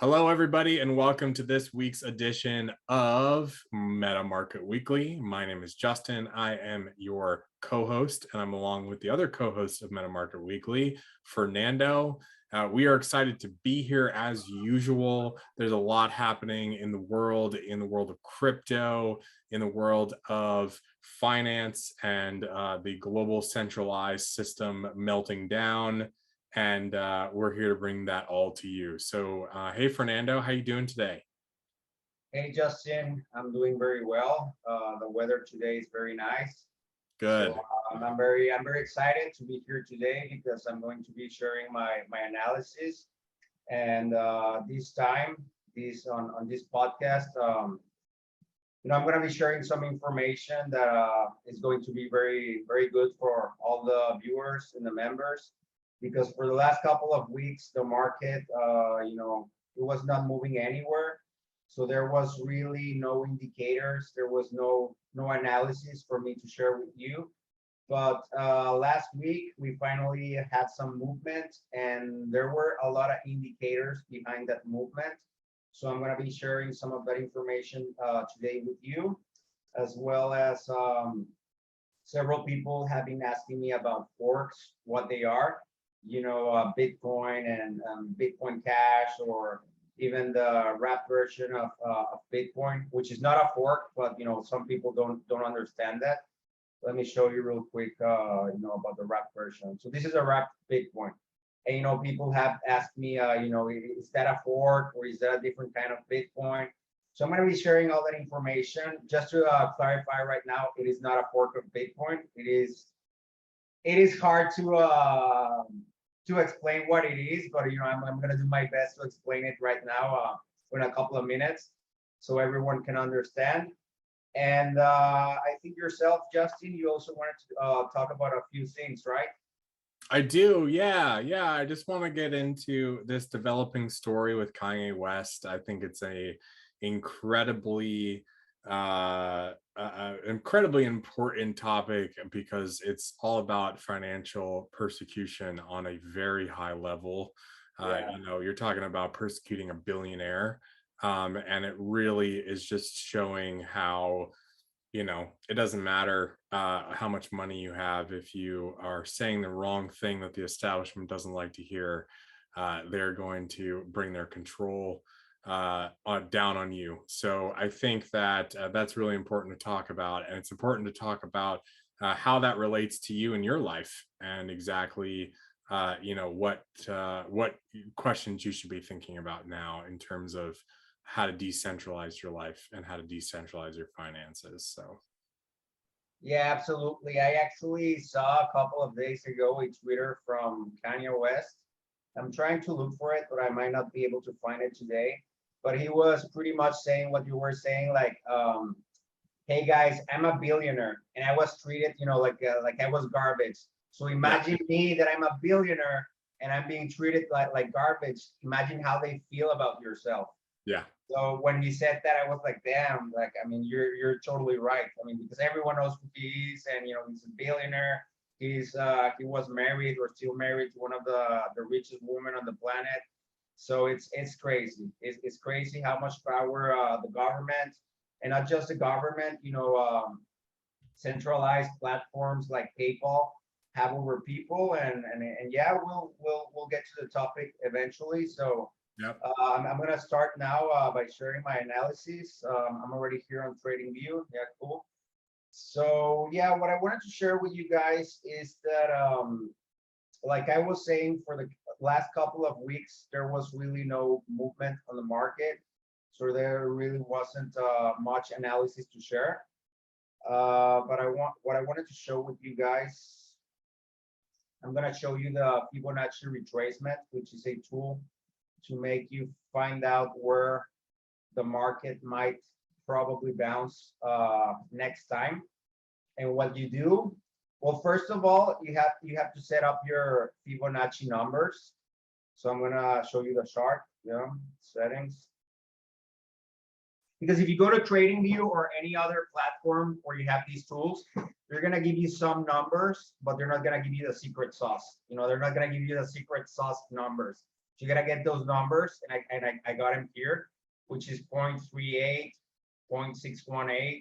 Hello, everybody, and welcome to this week's edition of Meta Market Weekly. My name is Justin. I am your co-host, and I'm along with the other co-host of Meta Market Weekly, Fernando. We are excited to be here as usual. There's a lot happening in the world of crypto, in the world of finance, and the global centralized system melting down. And we're here to bring that all to you. So, hey, Fernando, how you doing today? Hey Justin, I'm doing very well. The weather today is very nice. Good. So I'm very excited to be here today because I'm going to be sharing my analysis. And this time, this on this podcast, I'm going to be sharing some information that is going to be very good for all the viewers and the members. Because for the last couple of weeks, the market, it was not moving anywhere. So there was really no indicators. There was no analysis for me to share with you. But last week we finally had some movement, and there were a lot of indicators behind that movement. So I'm going to be sharing some of that information today with you, as well as several people have been asking me about forks, what they are. Bitcoin and Bitcoin Cash, or even the wrap version of Bitcoin, which is not a fork, but some people don't understand that. Let me show you real quick, about the wrap version. So this is a wrap Bitcoin, and people have asked me, is that a fork or is that a different kind of Bitcoin? So I'm going to be sharing all that information. Just to clarify right now, it is not a fork of Bitcoin. It is hard to explain what it is, but I'm going to do my best to explain it right now in a couple of minutes so everyone can understand. And I think yourself, Justin, you also wanted to talk about a few things, right? I do. Yeah. I just want to get into this developing story with Kanye West. I think it's a incredibly incredibly important topic because it's all about financial persecution on a very high level. Yeah. You're talking about persecuting a billionaire, and it really is just showing how it doesn't matter how much money you have. If you are saying the wrong thing that the establishment doesn't like to hear, they're going to bring their control down on you. So I think that that's really important to talk about, and it's important to talk about how that relates to you in your life, and exactly what questions you should be thinking about now in terms of how to decentralize your life and how to decentralize your finances. So Yeah, absolutely. I actually saw a couple of days ago a Twitter from Kanye West. I'm trying to look for it, but I might not be able to find it today. But he was pretty much saying what you were saying, like, "Hey guys, I'm a billionaire, and I was treated, like I was garbage. So yeah, imagine me that I'm a billionaire and I'm being treated like garbage. Imagine how they feel about yourself." yeah, So when he said that, I was like, damn, like, I mean, you're totally right. I mean, because everyone knows who he is, and he's a billionaire. He was married or still married to one of the richest women on the planet. So it's crazy. It's crazy how much power the government, and not just the government, centralized platforms like PayPal have over people. And yeah, we'll get to the topic eventually. So yep. I'm going to start now by sharing my analysis. I'm already here on TradingView. Yeah, cool. So yeah, what I wanted to share with you guys is that, like I was saying, for the last couple of weeks, there was really no movement on the market. So there really wasn't much analysis to share. But what I wanted to show with you guys, I'm going to show you the Fibonacci retracement, which is a tool to make you find out where the market might probably bounce next time. And what you do, well, first of all, you have to set up your Fibonacci numbers. So I'm gonna show you the chart. Settings. Because if you go to TradingView or any other platform where you have these tools, they're gonna give you some numbers, but they're not gonna give you the secret sauce. They're not gonna give you the secret sauce numbers. So you gotta get those numbers, and I got them here, which is 0.38, 0.618,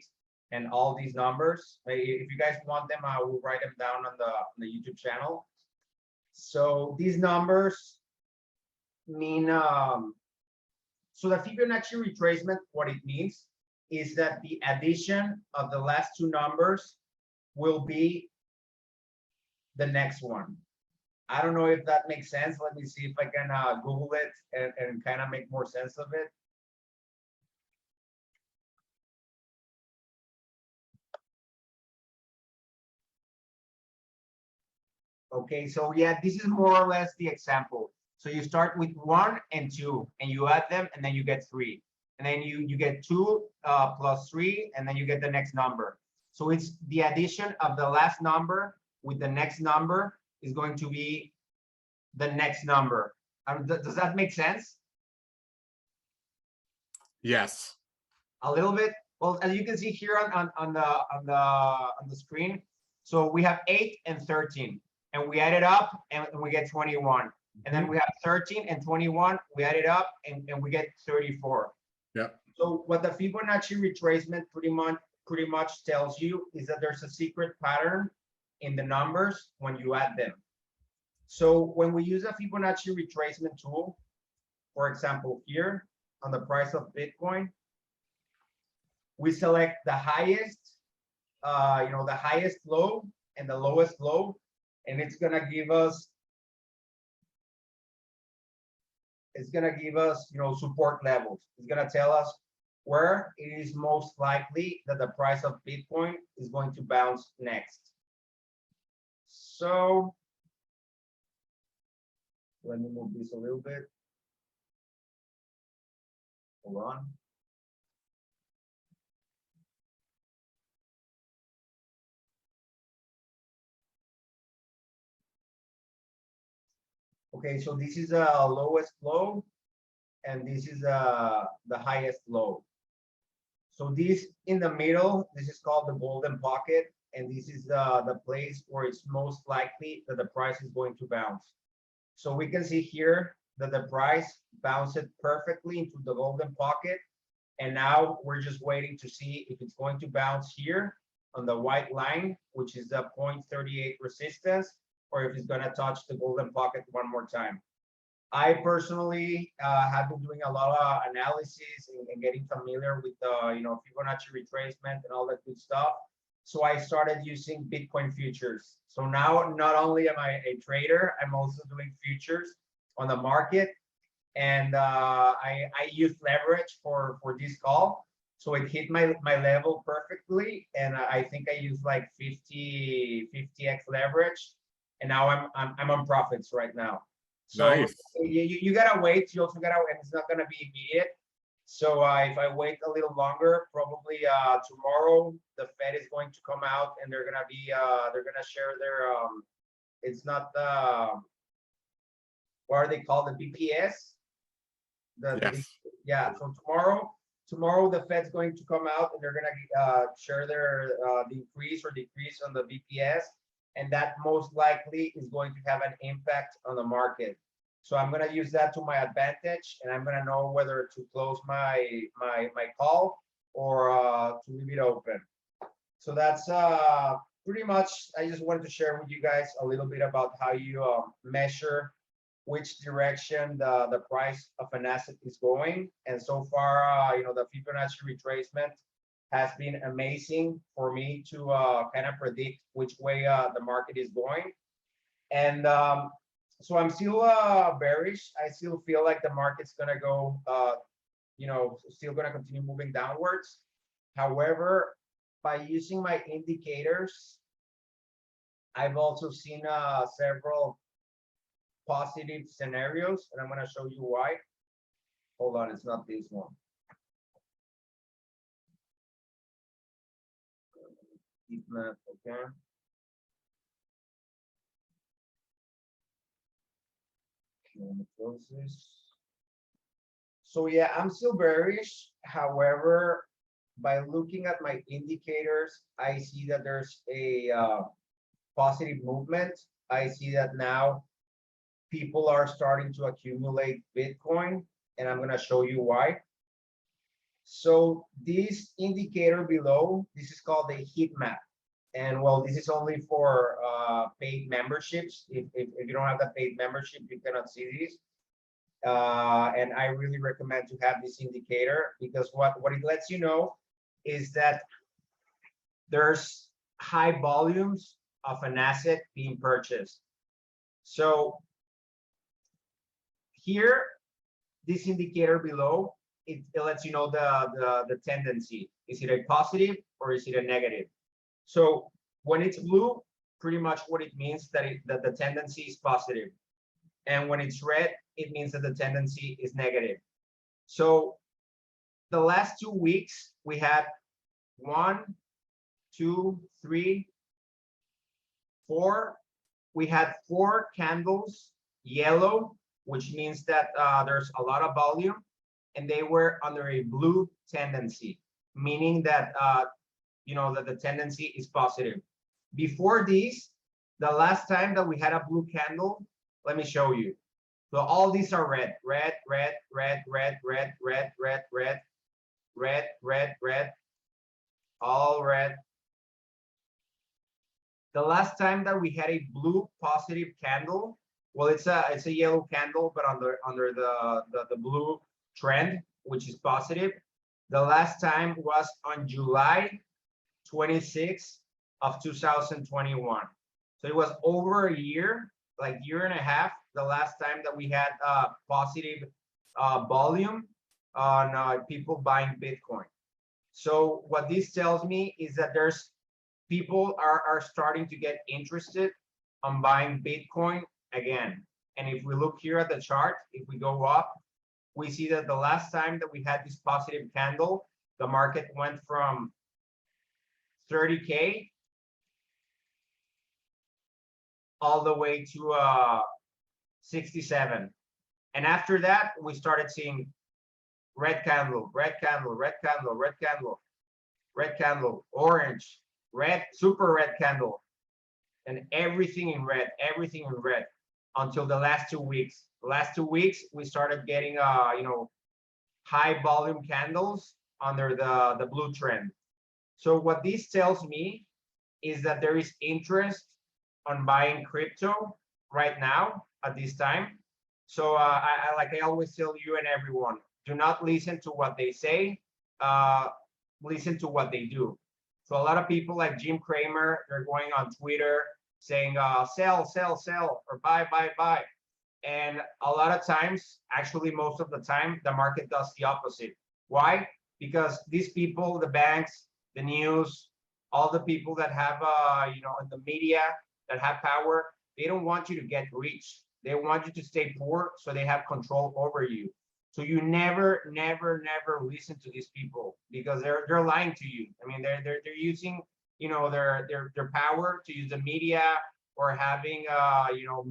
and all these numbers. If you guys want them, I will write them down on the YouTube channel. So these numbers mean so the Fibonacci retracement, what it means is that the addition of the last two numbers will be the next one. I don't know if that makes sense. Let me see if I can Google it and kind of make more sense of it. Okay, so yeah, this is more or less the example. So you start with 1 and 2, and you add them, and then you get 3. And then you get 2 plus 3, and then you get the next number. So it's the addition of the last number with the next number is going to be the next number. Does that make sense? Yes. A little bit. Well, as you can see here on the screen, so we have 8 and 13, and we add it up and we get 21. And then we have 13 and 21, we add it up and we get 34. Yeah. So what the Fibonacci retracement pretty much tells you is that there's a secret pattern in the numbers when you add them. So when we use a Fibonacci retracement tool, for example, here on the price of Bitcoin, we select the highest, the highest low and the lowest low, and it's gonna give us, support levels. It's gonna tell us where it is most likely that the price of Bitcoin is going to bounce next. So let me move this a little bit. Hold on. Okay, so this is the lowest low, and this is the highest low. So this in the middle, this is called the golden pocket, and this is the place where it's most likely that the price is going to bounce. So we can see here that the price bounced perfectly into the golden pocket, and now we're just waiting to see if it's going to bounce here on the white line, which is the 0.38 resistance, or if it's going to touch the golden pocket one more time. I personally have been doing a lot of analysis and getting familiar with Fibonacci retracement and all that good stuff. So I started using Bitcoin futures. So now not only am I a trader, I'm also doing futures on the market, and I use leverage for this call. So it hit my level perfectly, and I think I used like 50x leverage, and now I'm on profits right now. So Nice. you gotta wait. You also gotta, and it's not gonna be immediate. So if I wait a little longer, probably tomorrow the Fed is going to come out, and they're gonna share their it's not what are they called, the BPS? Yes. Yeah. So tomorrow the Fed's going to come out, and they're gonna share their the increase or decrease on the BPS, and that most likely is going to have an impact on the market. So I'm going to use that to my advantage, and I'm going to know whether to close my call or to leave it open. So that's pretty much, I just wanted to share with you guys a little bit about how you measure which direction the price of an asset is going. And so far, the Fibonacci retracement has been amazing for me to kind of predict which way the market is going. And so I'm still bearish. I still feel like the market's gonna go, still gonna continue moving downwards. However, by using my indicators, I've also seen several positive scenarios, and I'm gonna show you why. Hold on, it's not this one. Okay. Close this. So yeah, I'm still bearish. However, by looking at my indicators, I see that there's a positive movement. I see that now people are starting to accumulate Bitcoin, and I'm going to show you why. So this indicator below, this is called a heat map. And well, this is only for paid memberships. If you don't have the paid membership, you cannot see this. And I really recommend to have this indicator, because what it lets you know is that there's high volumes of an asset being purchased. So here, this indicator below, it lets you know the tendency. Is it a positive or is it a negative? So when it's blue, pretty much what it means that the tendency is positive. And when it's red, it means that the tendency is negative. So the last 2 weeks, we had 1, 2, 3, 4. We had 4 candles yellow, which means that there's a lot of volume, and they were under a blue tendency, meaning that that the tendency is positive. Before these, the last time that we had a blue candle, let me show you. So all these are red, red, red, red, red, red, red, red, red, red, red, red, all red. The last time that we had a blue positive candle, well, it's a yellow candle, but under the blue trend, which is positive. The last time was on July 26th of 2021. So it was over a year, like year and a half, the last time that we had positive volume on people buying Bitcoin. So what this tells me is that there's people are starting to get interested on buying Bitcoin again. And if we look here at the chart, if we go up, we see that the last time that we had this positive candle, the market went from 30K all the way to 67. And after that, we started seeing red candle, red candle, red candle, red candle, red candle, orange, red, super red candle, and everything in red, until the last 2 weeks. The last 2 weeks, we started getting high volume candles under the blue trend. So what this tells me is that there is interest on buying crypto right now at this time. So I always tell you and everyone, do not listen to what they say, listen to what they do. So a lot of people like Jim Cramer, they're going on Twitter saying sell, sell, sell, or buy, buy, buy. And a lot of times, actually most of the time, the market does the opposite. Why? Because these people, the banks, the news, all the people that have in the media that have power, they don't want you to get rich. They want you to stay poor, so they have control over you. So you never, never, never listen to these people, because they're lying to you. I mean, they're using their power to use the media, or having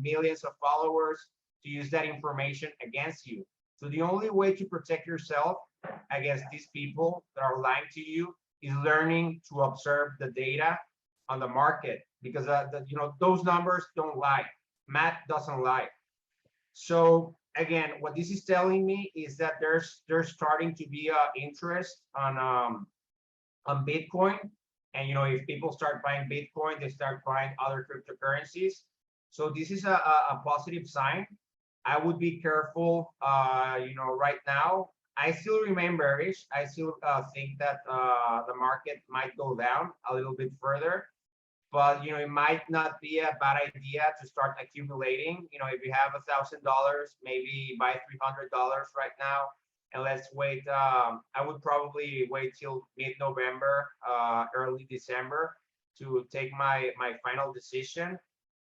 millions of followers, to use that information against you. So the only way to protect yourself against these people that are lying to you is learning to observe the data on the market, because those numbers don't lie. Math doesn't lie. So again, what this is telling me is that there's starting to be interest on Bitcoin. And if people start buying Bitcoin, they start buying other cryptocurrencies. So this is a positive sign. I would be careful. Right now, I still remain bearish. I still think that the market might go down a little bit further. But it might not be a bad idea to start accumulating. If you have $1,000, maybe buy $300 right now, and let's wait. I would probably wait till mid-November, early December, to take my final decision.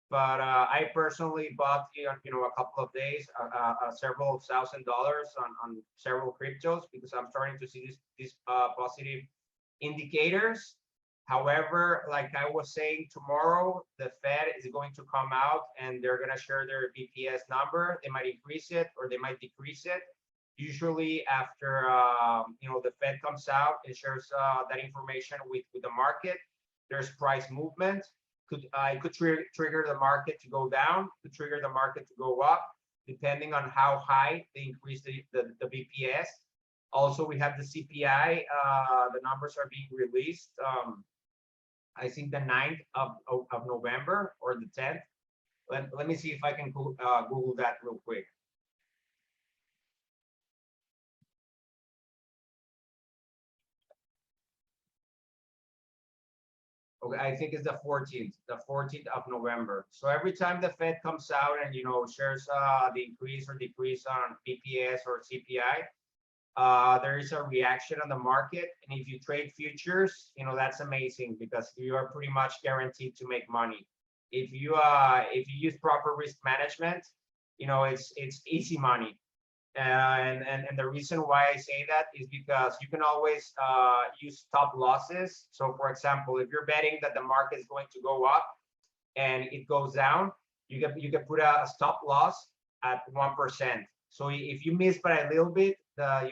But I personally bought a couple of days several $1,000s on several cryptos, because I'm starting to see these positive indicators. However, like I was saying, tomorrow the Fed is going to come out and they're going to share their BPS number. They might increase it or they might decrease it. Usually after the Fed comes out and shares that information with the market, there's price movement. trigger the market to go down, could trigger the market to go up, depending on how high they increase the BPS. Also, we have the CPI. The numbers are being released. I think the 9th of November or the 10th. Let me see if I can Google that real quick. Okay, I think it's the 14th of November. So every time the Fed comes out and shares the increase or decrease on BPS or CPI, there is a reaction on the market. And if you trade futures, that's amazing because you are pretty much guaranteed to make money. If you use proper risk management, it's easy money. And the reason why I say that is because you can always use stop losses. So for example, if you're betting that the market is going to go up and it goes down, you can put a stop loss at 1%. So if you miss by a little bit, the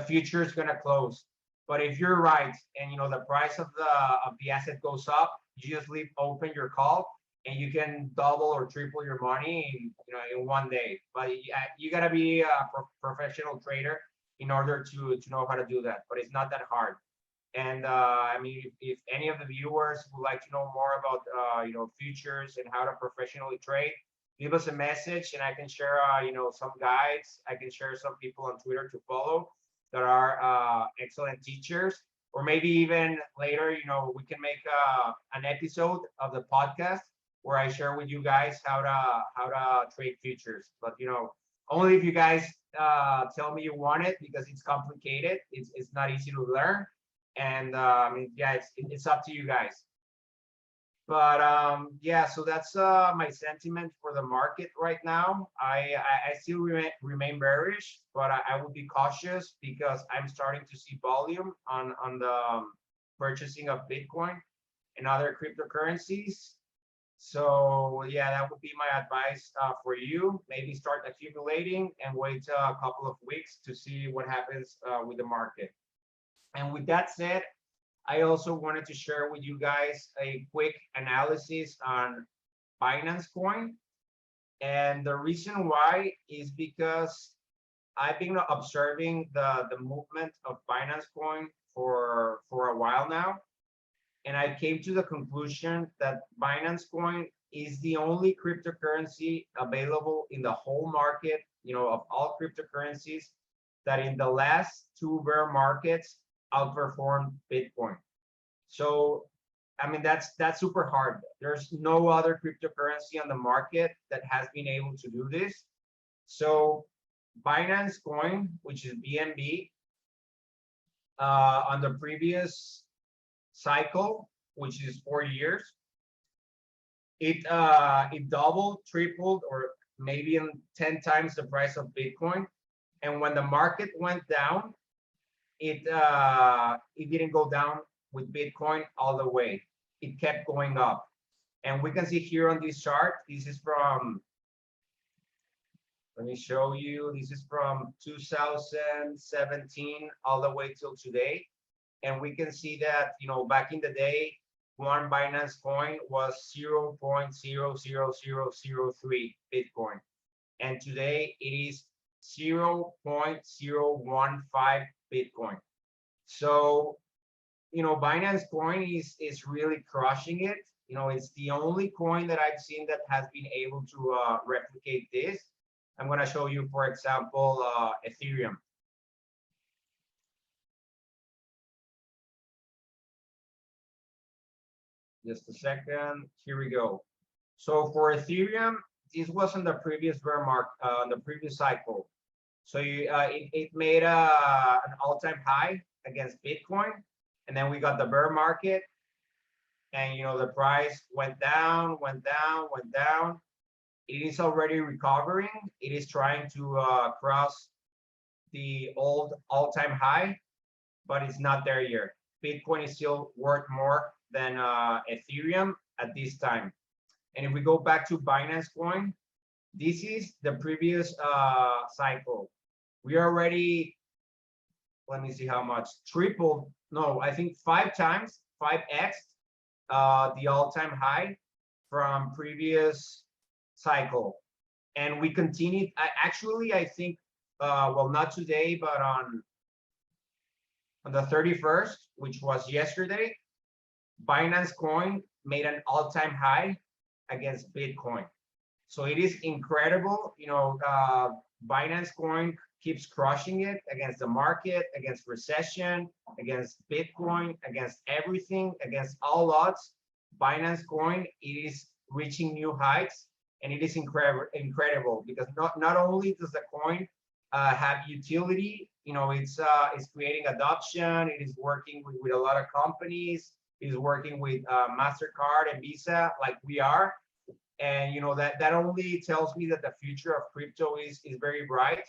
future is going to close. But if you're right and the price of the asset goes up, you just leave open your call and you can double or triple your money in one day. But you gotta be a professional trader in order to know how to do that. But it's not that hard. And I mean, if any of the viewers would like to know more about futures and how to professionally trade, leave us a message and I can share some guides. I can share some people on Twitter to follow that are excellent teachers. Or maybe even later, we can make an episode of the podcast where I share with you guys how to trade futures. But only if you guys tell me you want it, because it's complicated. It's not easy to learn, and I mean, yeah, it's up to you guys. But yeah, so that's my sentiment for the market right now. I still remain bearish, but I will be cautious because I'm starting to see volume on the purchasing of Bitcoin and other cryptocurrencies. So yeah, that would be my advice for you. Maybe start accumulating and wait a couple of weeks to see what happens with the market. And with that said, I also wanted to share with you guys a quick analysis on Binance Coin. And the reason why is because I've been observing the movement of Binance Coin for a while now. And I came to the conclusion that Binance Coin is the only cryptocurrency available in the whole market, of all cryptocurrencies, that in the last two bear markets outperformed Bitcoin. So, I mean, that's super hard. There's no other cryptocurrency on the market that has been able to do this. So Binance Coin, which is BNB, on the previous cycle, which is 4 years, it doubled, tripled, or maybe even 10 times the price of Bitcoin. And when the market went down, it didn't go down with Bitcoin all the way. It kept going up. And we can see here on this chart, this is from, let me show you, this is from 2017 all the way till today. And we can see that, back in the day, one Binance coin was 0.00003 Bitcoin. And today it is 0.015 Bitcoin. So, Binance coin is really crushing it. It's the only coin that I've seen that has been able to replicate this. I'm going to show you, for example, Ethereum. Just a second. Here we go. So for Ethereum, this was in the previous bear market, the previous cycle. So it made an all-time high against Bitcoin, and then we got the bear market, and the price went down, went down, went down. It is already recovering. It is trying to cross the old all-time high, but it's not there yet. Bitcoin is still worth more than Ethereum at this time. And if we go back to Binance Coin, this is the previous cycle. We already, let me see how much, tripled, no, I think 5 times, 5x the all-time high from previous cycle, and we continued. Actually, I think, well, not today, but on the 31st, which was yesterday, Binance Coin made an all-time high against Bitcoin. So it is incredible. Binance Coin keeps crushing it against the market, against recession, against Bitcoin, against everything, against all odds. Binance Coin, it is reaching new heights, and it is incredible because not only does the coin have utility, it's creating adoption. It is working with a lot of companies. It is working with MasterCard and Visa, like we are. And that only tells me that the future of crypto is very bright.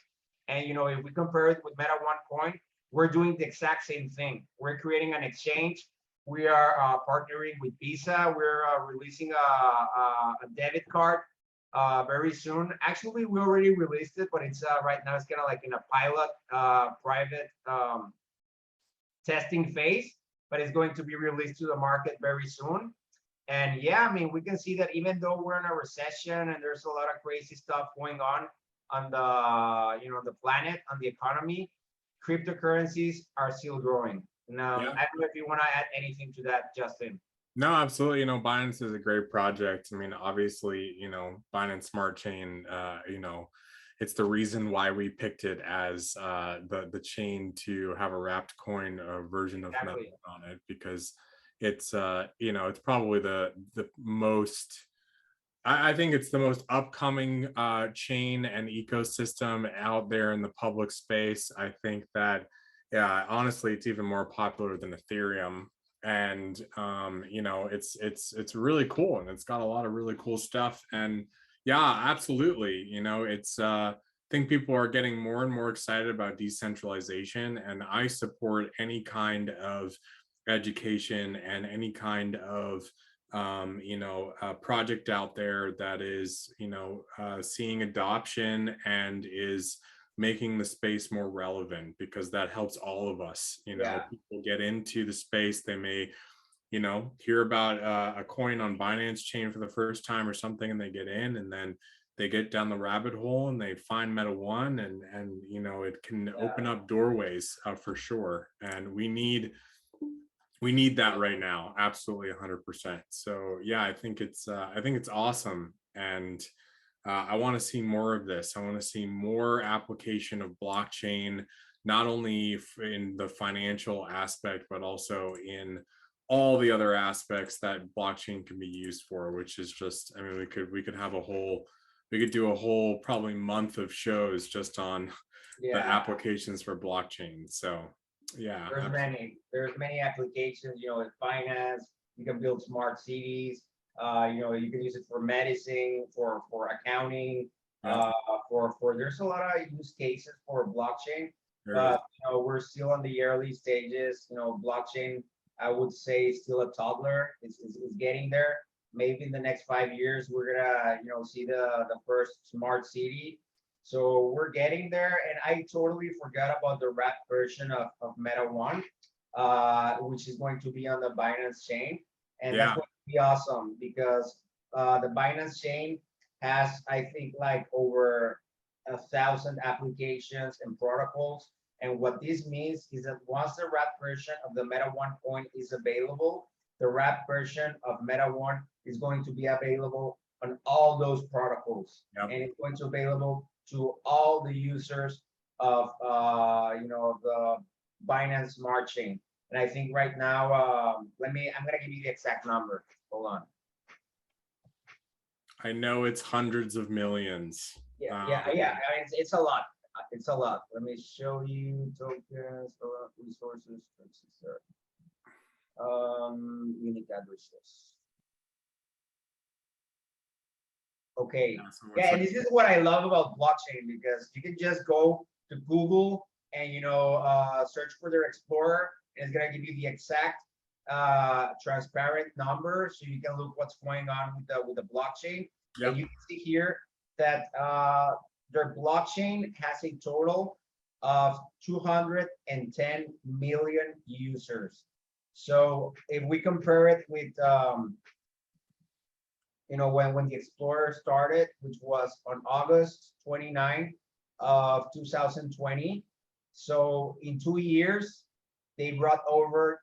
And if we compare it with Meta One Coin, we're doing the exact same thing. We're creating an exchange. We are partnering with Visa. We're releasing a debit card very soon. Actually, we already released it, but it's right now it's kind of like in a pilot private testing phase, but it's going to be released to the market very soon. And yeah, I mean, we can see that even though we're in a recession and there's a lot of crazy stuff going on the planet, on the economy, cryptocurrencies are still growing. Now, Yeah. I don't know if you want to add anything to that, Justin. No, absolutely. Binance is a great project. I mean, obviously, Binance Smart Chain, it's the reason why we picked it as the chain to have a wrapped coin version of Meta Exactly. on it, because it's it's probably the most, I think it's the most upcoming chain and ecosystem out there in the public space. I think that, yeah, honestly, it's even more popular than Ethereum. And it's really cool, and it's got a lot of really cool stuff. And yeah, absolutely. It's I think people are getting more and more excited about decentralization, and I support any kind of education and any kind of project out there that is seeing adoption and is making the space more relevant, because that helps all of us. Yeah. People get into the space, they may hear about a coin on Binance chain for the first time or something, and they get in, and then they get down the rabbit hole and they find Meta One, and it can open up doorways for sure. And we need that right now, absolutely 100%. So yeah, I think it's awesome. And I want to see more of this. I want to see more application of blockchain, not only in the financial aspect, but also in all the other aspects that blockchain can be used for, which is just, I mean, we could have we could do a whole probably month of shows just on the applications for blockchain. So yeah, There's many applications, in finance. You can build smart cities. You can use it for medicine, for accounting, yeah, for there's a lot of use cases for blockchain. there is. But we're still on the early stages. Blockchain, I would say, is still a toddler. It's getting there. Maybe in the next 5 years, we're gonna see the first smart city. So we're getting there, and I totally forgot about the wrap version of Meta One, which is going to be on the Binance chain, and that's Yeah, going to be awesome because the Binance chain has, I think, like over 1,000 applications and protocols. And what this means is that once the wrap version of the Meta One coin is available, the wrap version of Meta One is going to be available on all those protocols, yep. and it's going to be available to all the users of the Binance Smart Chain. And I think right now, I'm gonna give you the exact number. Hold on. I know it's hundreds of millions. Yeah. I mean, it's a lot. It's a lot. Let me show you tokens, resources, unique addresses. Okay. Yeah, so it's Yeah, and like, this is what I love about blockchain, because you can just go to Google and search for their Explorer, and it's gonna give you the exact transparent number, so you can look what's going on with the blockchain. And yep, you can see here that their blockchain has a total of 210 million users. So if we compare it with when the Explorer started, which was on August 29th of 2020. So in 2 years, they brought over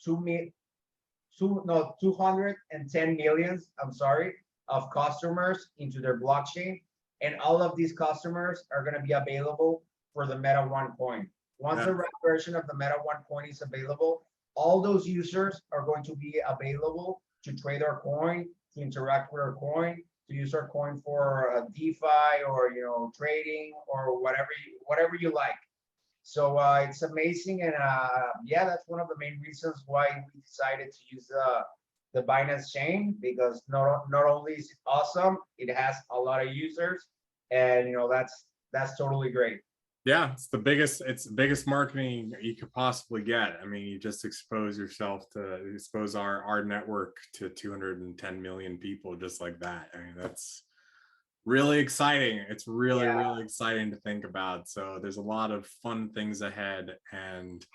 210 millions, I'm sorry, of customers into their blockchain. And all of these customers are going to be available for the Meta One coin. Once Yeah. the wrap version of the Meta One coin is available, all those users are going to be available to trade our coin, to interact with our coin, to use our coin for DeFi or trading or whatever you like. So it's amazing, and yeah, that's one of the main reasons why we decided to use the Binance chain, because not only is it awesome, it has a lot of users, and that's totally great. Yeah, it's the biggest marketing you could possibly get. I mean, you just expose our network to 210 million people just like that. I mean, that's really exciting. It's really, Yeah, really exciting to think about. So there's a lot of fun things ahead. And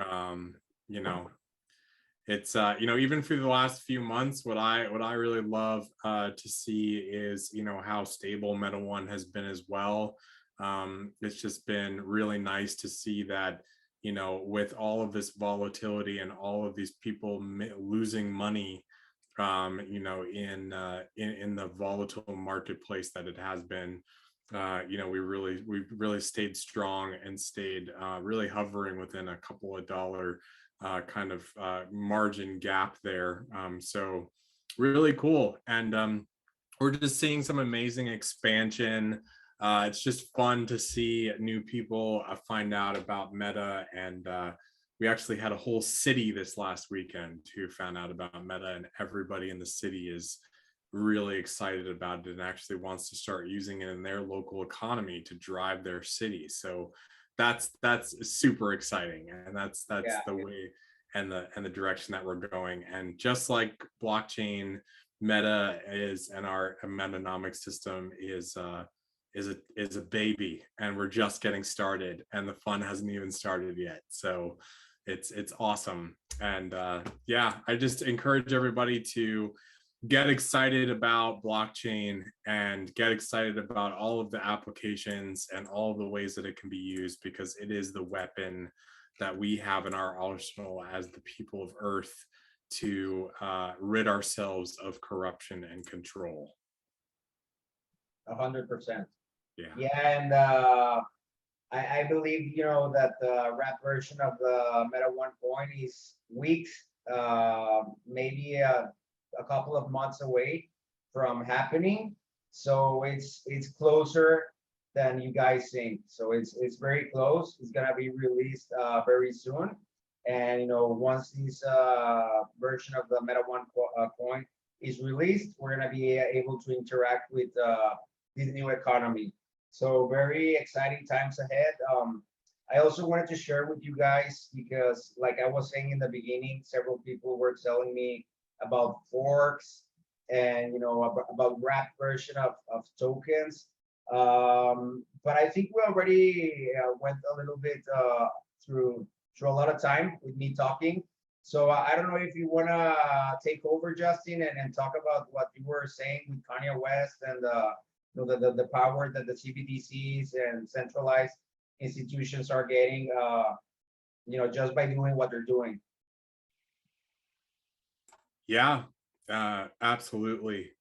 um, you know, it's even through the last few months, what I really love to see is how stable Meta One has been as well. It's just been really nice to see that with all of this volatility and all of these people losing money in the volatile marketplace that it has been. We've really stayed strong and stayed really hovering within a couple of dollar kind of margin gap there. So really cool. And we're just seeing some amazing expansion. It's just fun to see new people find out about Meta. And we actually had a whole city this last weekend who found out about Meta, and everybody in the city is really excited about it and actually wants to start using it in their local economy to drive their city. So that's super exciting, and that's yeah, the way and the direction that we're going. And just like blockchain, Meta is, and our metanomic system is a baby, and we're just getting started, and the fun hasn't even started yet. So it's awesome. And yeah, I just encourage everybody to get excited about blockchain and get excited about all of the applications and all the ways that it can be used, because it is the weapon that we have in our arsenal as the people of Earth to rid ourselves of corruption and control. 100%. Yeah. Yeah, and I believe that the wrap version of the Meta One coin is weeks, maybe a couple of months away from happening. So it's closer than you guys think. So it's very close. It's gonna be released very soon. And once this version of the Meta One coin is released, we're gonna be able to interact with this new economy. So very exciting times ahead. I also wanted to share with you guys, because like I was saying in the beginning, several people were telling me about forks and about wrap version of tokens. But I think we already went a little bit through a lot of time with me talking. So I don't know if you want to take over, Justin, and talk about what you were saying with Kanye West and the power that the CBDCs and centralized institutions are getting, just by doing what they're doing. Yeah, absolutely.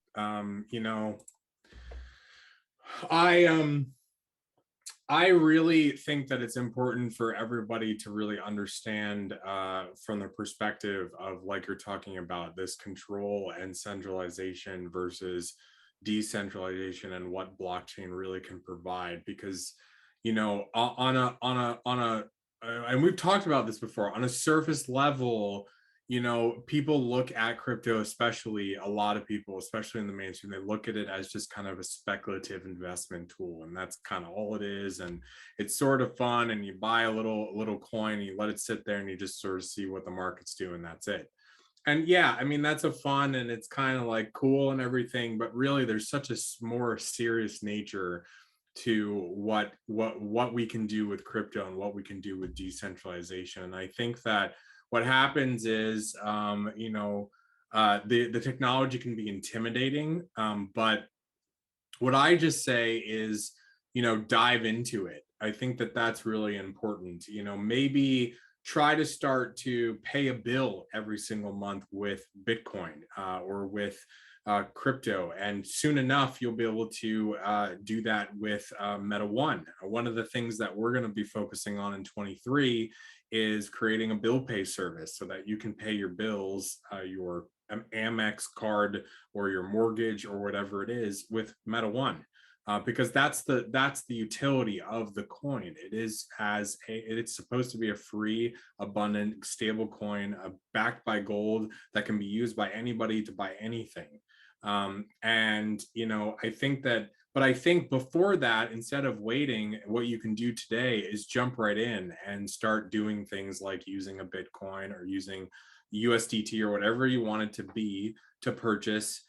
I I really think that it's important for everybody to really understand from the perspective of, like you're talking about, this control and centralization versus decentralization, and what blockchain really can provide. Because on a and we've talked about this before, on a surface level, people look at crypto, especially a lot of people, especially in the mainstream, they look at it as just kind of a speculative investment tool, and that's kind of all it is. And it's sort of fun, and you buy a little coin and you let it sit there and you just sort of see what the market's doing. That's it. And yeah, I mean, that's a fun, and it's kind of like cool and everything, but really there's such a more serious nature to what we can do with crypto and what we can do with decentralization. And I think that what happens is, the technology can be intimidating, but what I just say is, dive into it. I think that that's really important. Maybe try to start to pay a bill every single month with Bitcoin, or with crypto. And soon enough, you'll be able to do that with Meta One. One of the things that we're going to be focusing on in 23 is creating a bill pay service so that you can pay your bills, your Amex card or your mortgage or whatever it is with Meta One. Because that's the utility of the coin. It's supposed to be a free, abundant, stable coin, backed by gold, that can be used by anybody to buy anything. And I think that, but I think before that, instead of waiting, what you can do today is jump right in and start doing things like using a Bitcoin or using USDT or whatever you want it to be to purchase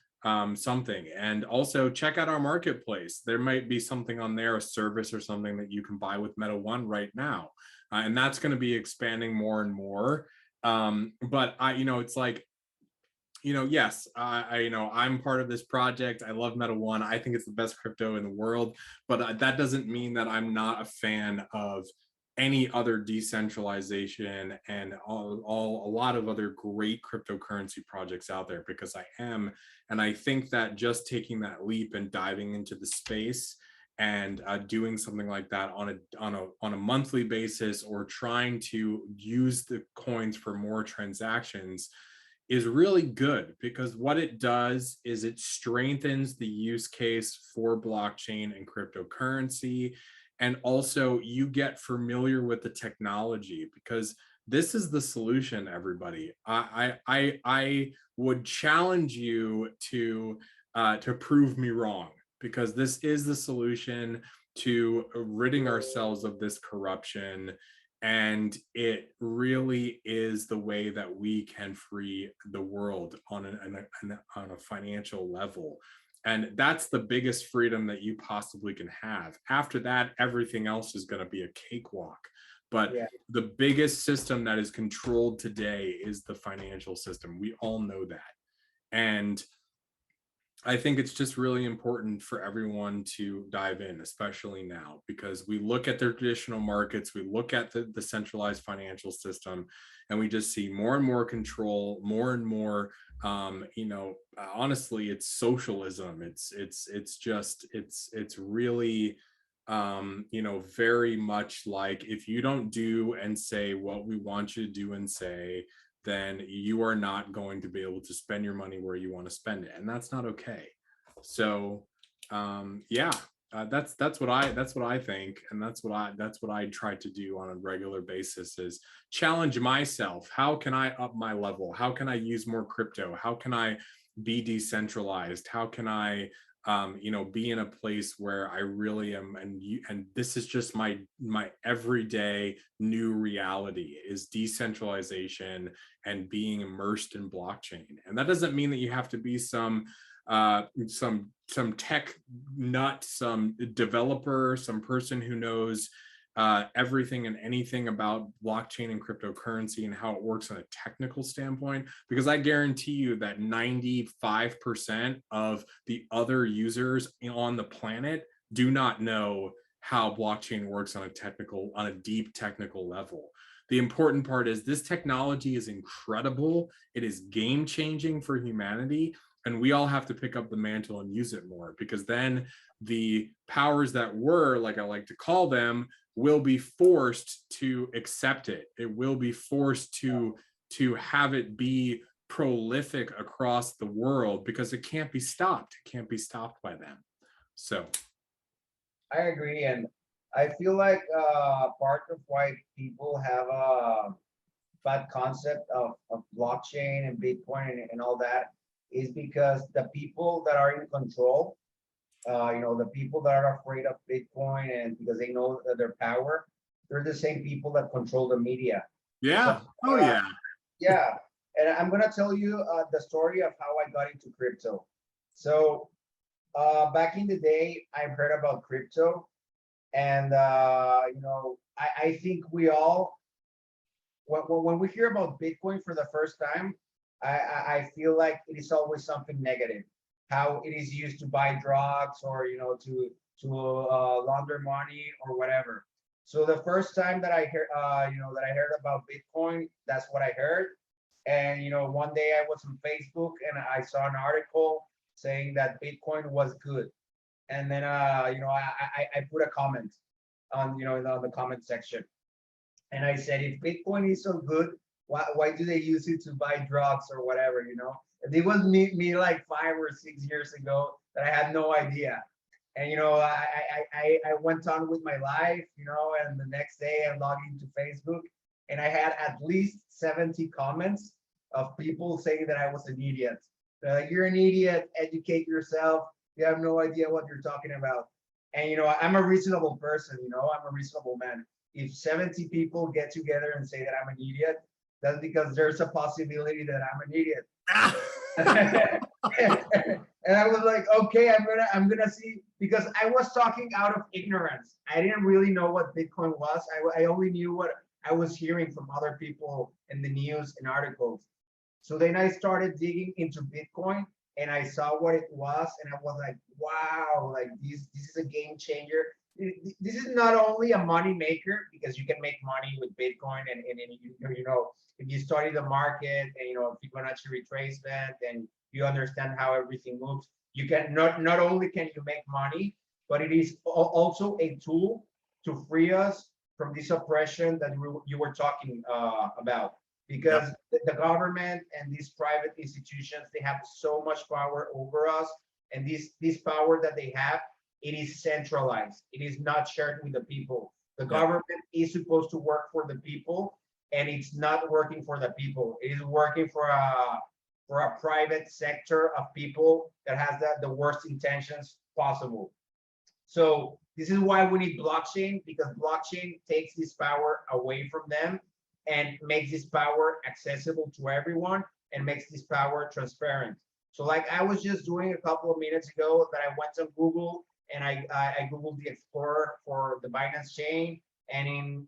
something. And also check out our marketplace. There might be something on there, a service or something that you can buy with Meta One right now. And that's going to be expanding more and more. But it's like, yes, I'm part of this project. I love Meta One. I think it's the best crypto in the world, but that doesn't mean that I'm not a fan of any other decentralization and a lot of other great cryptocurrency projects out there, because I am. And I think that just taking that leap and diving into the space and doing something like that on a monthly basis, or trying to use the coins for more transactions, is really good, because what it does is it strengthens the use case for blockchain and cryptocurrency. And also you get familiar with the technology, because this is the solution, everybody. I would challenge you to prove me wrong, because this is the solution to ridding ourselves of this corruption. And it really is the way that we can free the world on a financial level. And that's the biggest freedom that you possibly can have. After that, everything else is going to be a cakewalk. But Yeah. the biggest system that is controlled today is the financial system. We all know that. And I think it's just really important for everyone to dive in, especially now, because we look at the traditional markets, we look at the centralized financial system, and we just see more and more control, more and more. Honestly, it's socialism. It's really, very much like, if you don't do and say what we want you to do and say, then you are not going to be able to spend your money where you want to spend it, and that's not okay. So yeah, that's what I think, and that's what I try to do on a regular basis, is challenge myself. How can I up my level? How can I use more crypto? How can I be decentralized? How can I be in a place where I really am, and this is just my everyday new reality, is decentralization and being immersed in blockchain. And that doesn't mean that you have to be some tech nut, some developer, some person who knows everything and anything about blockchain and cryptocurrency and how it works on a technical standpoint, because I guarantee you that 95% of the other users on the planet do not know how blockchain works on a deep technical level. The important part is this technology is incredible. It is game changing for humanity. And we all have to pick up the mantle and use it more, because then the powers that were, like I like to call them, will be forced to accept it. It will be forced to have it be prolific across the world, because it can't be stopped. It can't be stopped by them. So I agree, and I feel like part of why people have a bad concept of blockchain and Bitcoin and all that is because the people that are in control, the people that are afraid of Bitcoin and because they know their power, they're the same people that control the media. So yeah. Oh yeah. yeah, and I'm gonna tell you the story of how I got into crypto. So back in the day, I've heard about crypto, and I think we all when we hear about Bitcoin for the first time, I feel like it is always something negative. How it is used to buy drugs, or to launder money or whatever. So the first time that I heard that I heard about Bitcoin, that's what I heard. And one day I was on Facebook and I saw an article saying that Bitcoin was good. And then I put a comment on in the comment section, and I said, if Bitcoin is so good, why do they use it to buy drugs or whatever? And it was me like 5 or 6 years ago that I had no idea. And I went on with my life, and the next day I logged into Facebook, and I had at least 70 comments of people saying that I was an idiot. They're like, you're an idiot, educate yourself. You have no idea what you're talking about. And I'm a reasonable person, I'm a reasonable man. If 70 people get together and say that I'm an idiot, that's because there's a possibility that I'm an idiot. And I was like, okay, I'm gonna see, because I was talking out of ignorance. I didn't really know what Bitcoin was. I only knew what I was hearing from other people in the news and articles. So then I started digging into Bitcoin, and I saw what it was, and I was like, wow, like this is a game changer. This is not only a money maker, because you can make money with Bitcoin, and if you study the market, and Fibonacci retracement, and you understand how everything moves, you can not only can you make money, but it is also a tool to free us from this oppression that you were talking about. Yep. Because the government and these private institutions, they have so much power over us, and this power that they have, it is centralized. It is not shared with the people. The Yep. government is supposed to work for the people, and it's not working for the people. It is working for a private sector of people that has the worst intentions possible. So this is why we need blockchain, because blockchain takes this power away from them and makes this power accessible to everyone, and makes this power transparent. So like I was just doing a couple of minutes ago, that I went to Google, and I Googled the Explorer for the Binance chain, and in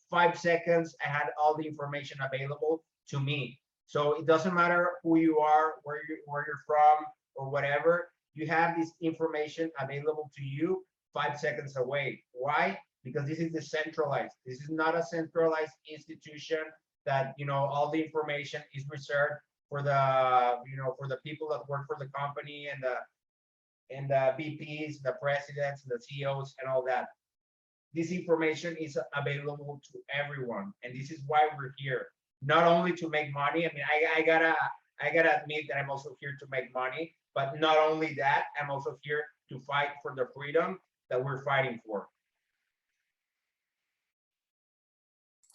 5 seconds I had all the information available to me. So it doesn't matter who you are, where you're from, or whatever. You have this information available to you 5 seconds away. Why? Because this is decentralized. This is not a centralized institution that all the information is reserved for the people that work for the company, and the VPs, the presidents, the CEOs, and all that. This information is available to everyone, and this is why we're here. Not only to make money. I mean, I gotta admit that I'm also here to make money, but not only that, I'm also here to fight for the freedom that we're fighting for.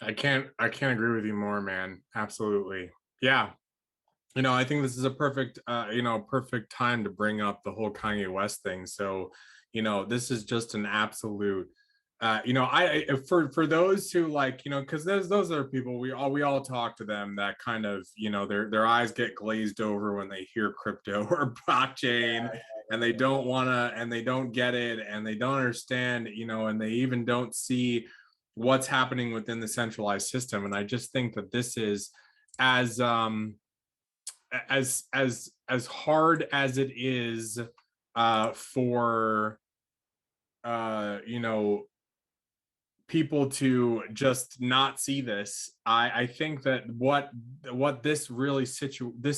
I can't agree with you more, man. Absolutely. Yeah. I think this is a perfect time to bring up the whole Kanye West thing. So, this is just an absolute for those who, like, because those are people, we all talk to them, that kind of, their eyes get glazed over when they hear crypto or blockchain, and they don't want to, and they don't get it, and they don't understand, and they even don't see what's happening within the centralized system. And I just think that this is as as hard as it is for people to just not see this. I think that what this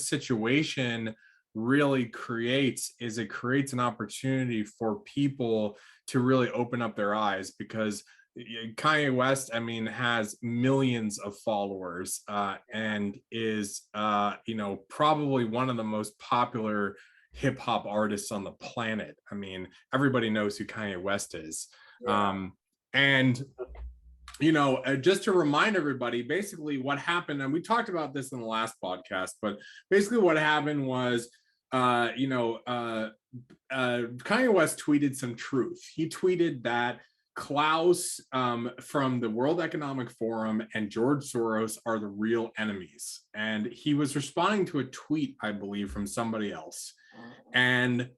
situation really creates is, it creates an opportunity for people to really open up their eyes, because Kanye West, I mean, has millions of followers, and is probably one of the most popular hip hop artists on the planet. I mean, everybody knows who Kanye West is. Yeah. And just to remind everybody, basically what happened, and we talked about this in the last podcast, but basically what happened was, Kanye West tweeted some truth. He tweeted that Klaus from the World Economic Forum and George Soros are the real enemies. And he was responding to a tweet, I believe, from somebody else. And,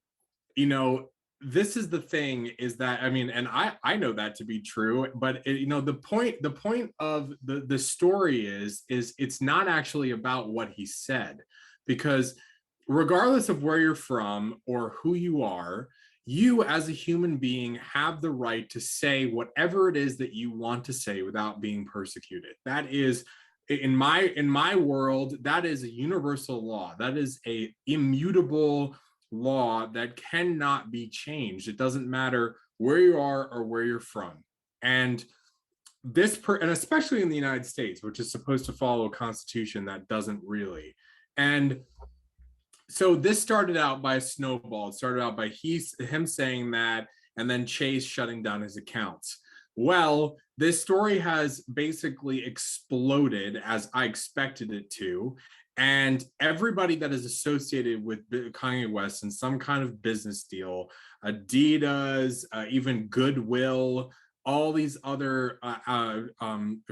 this is the thing, is that, I mean, and I know that to be true, but it, the point of the story is it's not actually about what he said, because regardless of where you're from or who you are, you as a human being have the right to say whatever it is that you want to say without being persecuted. That is, in my world, that is a universal law. That is a immutable law that cannot be changed. It doesn't matter where you are or where you're from. And and especially in the United States, which is supposed to follow a constitution that doesn't really. And so this started out by a snowball. It started out by him saying that, and then Chase shutting down his accounts. Well, this story has basically exploded as I expected it to. And everybody that is associated with Kanye West in some kind of business deal, Adidas, even Goodwill, all these other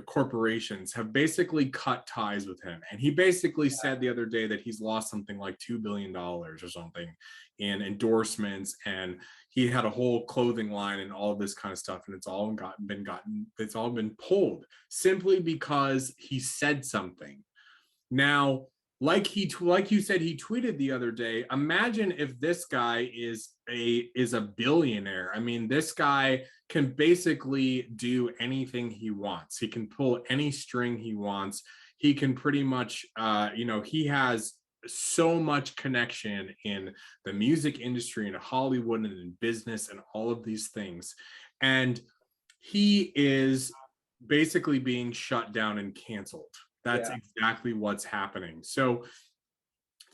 corporations have basically cut ties with him. And he basically said the other day that he's lost something like $2 billion or something in endorsements. And he had a whole clothing line and all of this kind of stuff. And it's all been pulled simply because he said something. Now, like you said, he tweeted the other day, imagine if this guy is a billionaire. I mean, this guy can basically do anything he wants. He can pull any string he wants. He can pretty much he has so much connection in the music industry and Hollywood and in business and all of these things. And he is basically being shut down and canceled. That's Yeah. exactly what's happening. So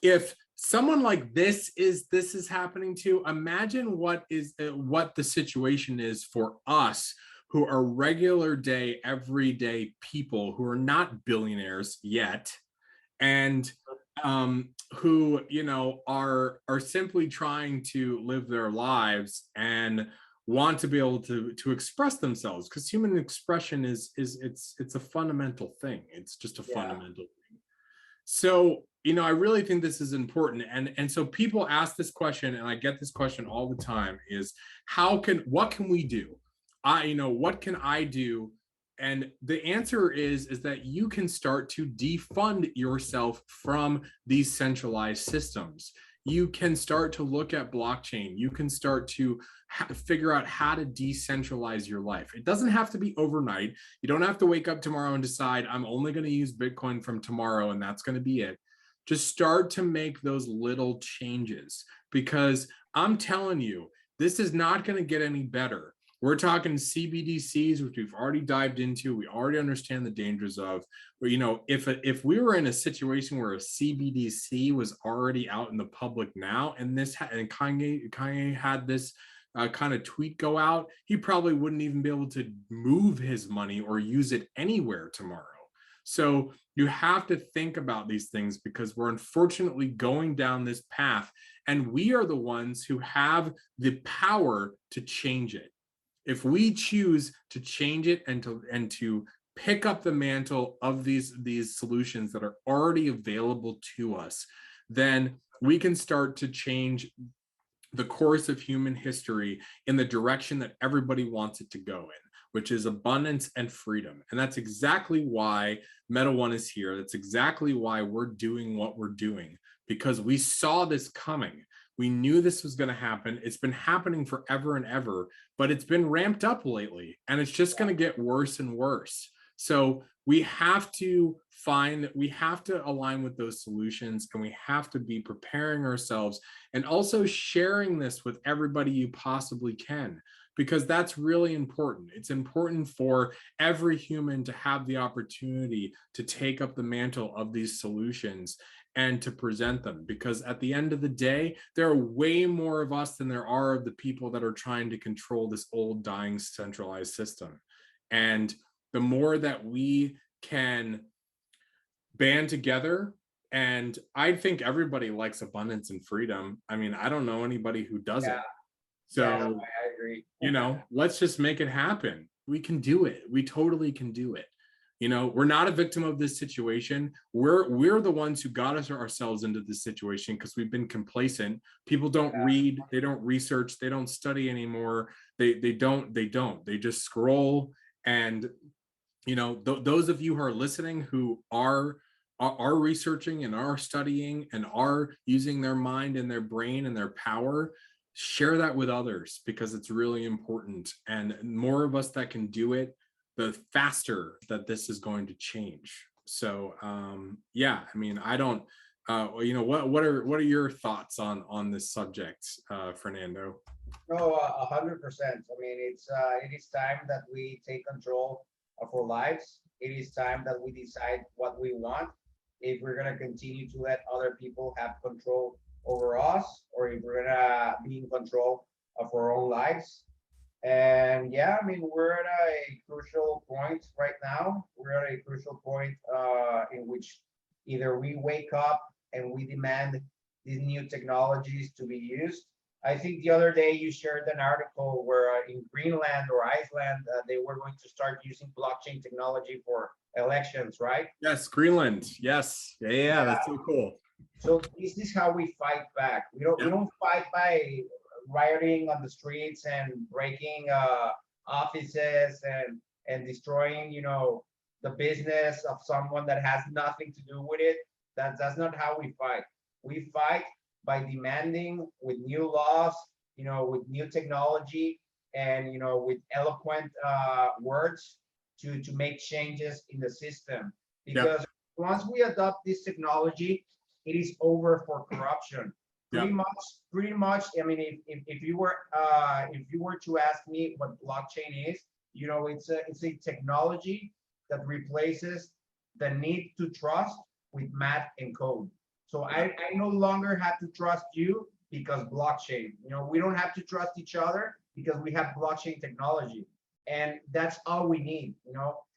if someone like this is happening to, imagine what the situation is for us who are regular day, everyday people who are not billionaires yet, and who are simply trying to live their lives and want to be able to express themselves, because human expression is it's a fundamental thing. It's just a Yeah. fundamental thing. So I really think this is important. And so people ask this question, and I get this question all the time, is what can we do? What can I do? And the answer is that you can start to defund yourself from these centralized systems. You can start to look at blockchain. You can start to figure out how to decentralize your life. It doesn't have to be overnight. You don't have to wake up tomorrow and decide, I'm only going to use Bitcoin from tomorrow and that's going to be it. Just start to make those little changes, because I'm telling you, this is not going to get any better. We're talking CBDCs, which we've already dived into. We already understand the dangers of. But if we were in a situation where a CBDC was already out in the public now, and Kanye had this kind of tweet go out, he probably wouldn't even be able to move his money or use it anywhere tomorrow. So you have to think about these things, because we're unfortunately going down this path, and we are the ones who have the power to change it. If we choose to change it and to pick up the mantle of these solutions that are already available to us, then we can start to change the course of human history in the direction that everybody wants it to go in, which is abundance and freedom. And that's exactly why Meta One is here. That's exactly why we're doing what we're doing, because we saw this coming. We knew this was going to happen. It's been happening forever and ever, but it's been ramped up lately, and it's just going to get worse and worse. So we have to align with those solutions, and we have to be preparing ourselves and also sharing this with everybody you possibly can, because that's really important. It's important for every human to have the opportunity to take up the mantle of these solutions and to present them, because at the end of the day, there are way more of us than there are of the people that are trying to control this old, dying, centralized system. And the more that we can band together, and I think everybody likes abundance and freedom. I mean, I don't know anybody who doesn't. Yeah. Yeah. No, So, I agree. let's just make it happen. We can do it. We totally can do it. We're not a victim of this situation. We're the ones who got us ourselves into this situation because we've been complacent. People don't read, they don't research, they don't study anymore. They just scroll. And those of you who are listening who are researching and are studying and are using their mind and their brain and their power, share that with others, because it's really important. And more of us that can do it, the faster that this is going to change. So yeah, I mean, I don't what are your thoughts on this subject, Fernando? No, 100%. I mean, it is time that we take control of our lives. It is time that we decide what we want. If we're gonna continue to let other people have control over us, or if we're gonna be in control of our own lives. And yeah, I mean, we're at a crucial point right now. We're at a crucial point in which either we wake up and we demand these new technologies to be used. I think the other day you shared an article where in Greenland or Iceland, they were going to start using blockchain technology for elections, right? Yes, Greenland. Yes. Yeah, Yeah. that's so cool. So this is how we fight back. We don't fight by rioting on the streets and breaking offices and destroying, the business of someone that has nothing to do with it. That's not how we fight. We fight by demanding with new laws, with new technology, and with eloquent words to make changes in the system. Yep. Because once we adopt this technology, it is over for corruption. Pretty Yep. much, pretty much. I mean, if you were to ask me what blockchain is, it's a technology that replaces the need to trust with math and code. So I no longer have to trust you because blockchain. We don't have to trust each other because we have blockchain technology, and that's all we need.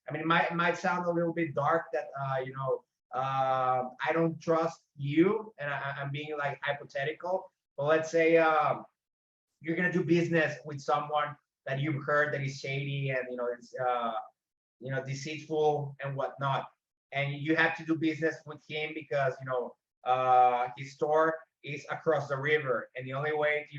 I mean, it might sound a little bit dark that I don't trust you, and I'm being like hypothetical. But let's say you're gonna do business with someone that you've heard that is shady and it's deceitful and whatnot, and you have to do business with him because his store is across the river, and the only way to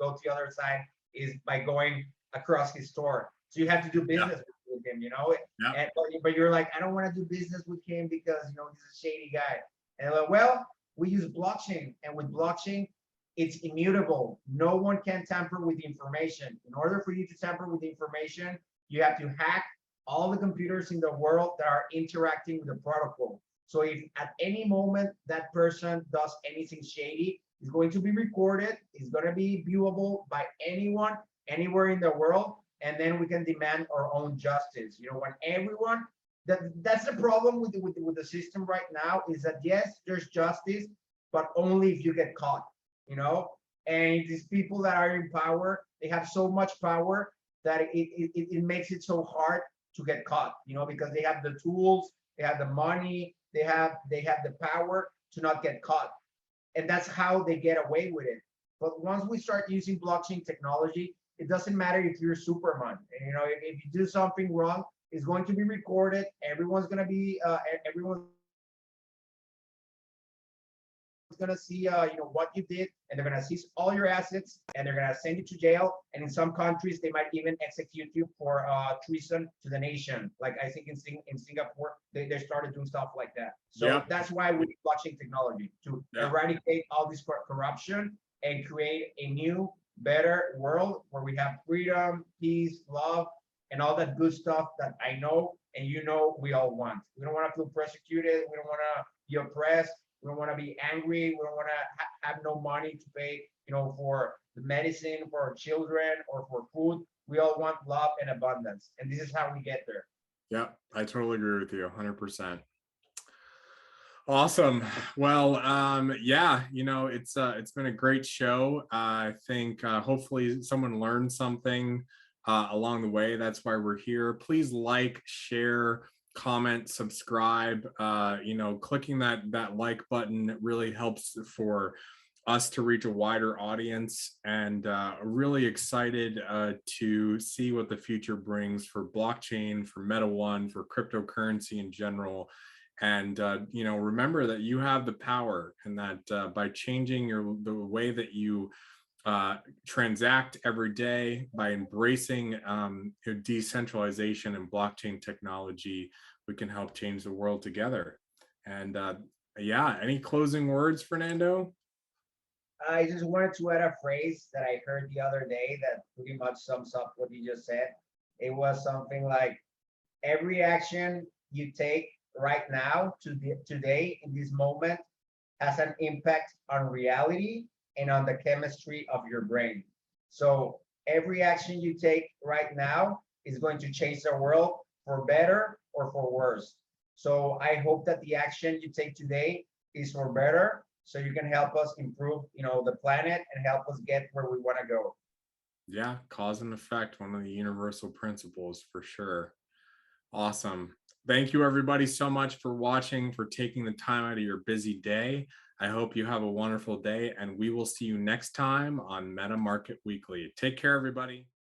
go to the other side is by going across his store. So you have to do Yeah. business with him, Yeah. and but you're like, I don't want to do business with him because he's a shady guy. And they're like, well, we use blockchain, and with blockchain, it's immutable. No one can tamper with the information. In order for you to tamper with the information, you have to hack all the computers in the world that are interacting with the protocol. So if at any moment that person does anything shady, it's going to be recorded, it's going to be viewable by anyone, anywhere in the world, and then we can demand our own justice. When everyone, that's the problem with the system right now, is that yes, there's justice, but only if you get caught. And these people that are in power, they have so much power that it makes it so hard to get caught. Because they have the tools, they have the money, they have the power to not get caught, and that's how they get away with it. But once we start using blockchain technology, it doesn't matter if you're Superman. If you do something wrong, it's going to be recorded. Everyone's going to see what you did, and they're going to seize all your assets, and they're going to send you to jail, and in some countries they might even execute you for treason to the nation, like I think in Singapore they started doing stuff like that. So Yeah. that's why we need blockchain technology to eradicate all this corruption and create a new, better world where we have freedom, peace, love, and all that good stuff that I know and we all want. We don't want to feel persecuted, we don't want to be oppressed, we don't want to be angry. We don't want to have no money to pay, for the medicine for our children or for food. We all want love and abundance, and this is how we get there. Yeah, I totally agree with you 100%. Awesome. Well, yeah, it's been a great show. I think hopefully someone learned something along the way. That's why we're here. Please like, share, comment, subscribe. Clicking that like button really helps for us to reach a wider audience, and really excited to see what the future brings for blockchain, for Meta One, for cryptocurrency in general. And remember that you have the power, and that by changing the way that you uh, transact every day, by embracing decentralization and blockchain technology, we can help change the world together. And yeah, any closing words, Fernando? I just wanted to add a phrase that I heard the other day that pretty much sums up what you just said. It was something like, every action you take right now, today, in this moment, has an impact on reality and on the chemistry of your brain. So every action you take right now is going to change the world for better or for worse. So I hope that the action you take today is for better, so you can help us improve, the planet, and help us get where we want to go. Yeah, cause and effect, one of the universal principles for sure. Awesome. Thank you, everybody, so much for watching, for taking the time out of your busy day. I hope you have a wonderful day, and we will see you next time on Meta Market Weekly. Take care, everybody.